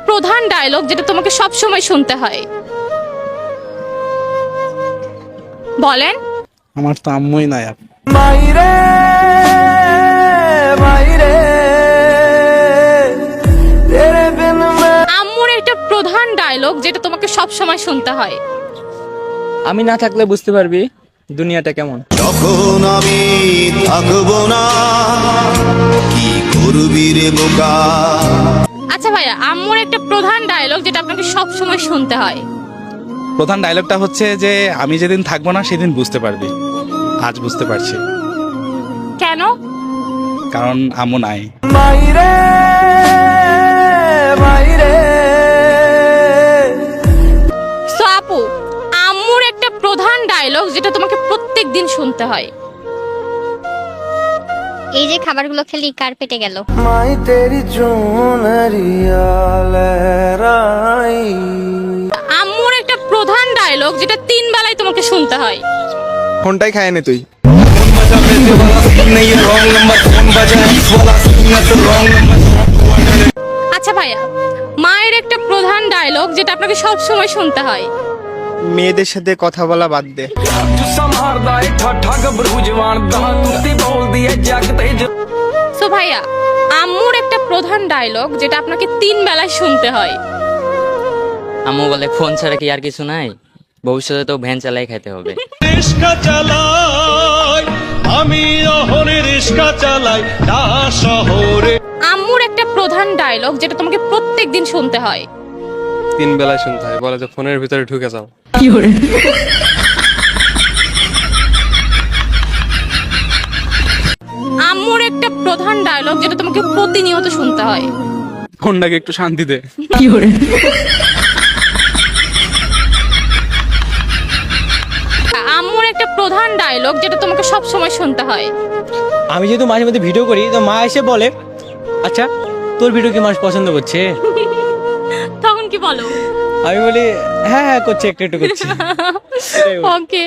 প্রধান ডায়লগ যেটা তোমাকে সব সময় শুনতে হয়? বলেন। আমার তো আম্মুই নাই আর। মাইরে মাইরে তেরে বিন মে আম্মুর একটা প্রধান ডায়লগ যেটা তোমাকে সব সময় শুনতে হয়। আমি না থাকলে বুঝতে পারবি দুনিয়াটা কেমন। যখন আমি থাকবো না কি করবি রে বোকা। আচ্ছা ভাইয়া, আম্মুর একটা প্রধান ডায়লগ যেটা আপনাকে সব সময় শুনতে হয়। প্রধান ডায়লগটা হচ্ছে যে আমি যেদিন থাকবো না সেদিন বুঝতে পারবি। আজ বুঝতে পারছি, কেন? কারণ আম্মু নাই। মাইরে মাইরে সো আপু, আম্মুর একটা প্রধান ডায়লগ যেটা তোমাকে প্রত্যেক দিন শুনতে হয়। এই যে খাবারগুলো খেলি কার পেটে গেল? মাই তেরি চুনরিয়া লহরাই। আম্মুর একটা প্রধান ডায়লগ যেটা 3 বেলায় তোমাকে শুনতে হয়। ফোনটাই খায় নে তুই। আচ্ছা ভাইয়া, মায়ের একটা প্রধান ডায়লগ যেটা আপনাকে সব সময় শুনতে হয়। মেয়েদের সাথে কথা বলা বাদ দে। সো ভাইয়া, আম্মুর একটা প্রধান ডায়লগ যেটা আপনাকে 3 বেলায় শুনতে হয়। আম্মু বলে ফোন ছাড়া কি আর কিছু নাই, ভবিষ্যতে তো ভ্যান চালাই খাইতে হবে। রিস্কা চালাই আমি অহনে রিস্কা চালাই না শহরে। আম্মুর একটা প্রধান ডায়লগ যেটা তোমাকে প্রত্যেক দিন শুনতে হয়। 3 বেলায় শুনতে হয়, বলে যে ফোনের ভিতরে ঢুকে যাও। আম্মুর একটা প্রধান ডায়লগ যেটা তোমাকে প্রতিনিয়ত শুনতে হয়। ফোনটাকে একটু শান্তি দে। আম্মুর একটা প্রধান ডায়লগ যেটা তোমাকে সব সময় শুনতে হয়। আমি যেহেতু মাঝে মধ্যে ভিডিও করি তো মা এসে বলে, আচ্ছা তোর ভিডিও কি মানুষ পছন্দ করছে? তখন কি বলো? আমি বলি হ্যাঁ হ্যাঁ করছে, একটু একটু করছে। ওকে।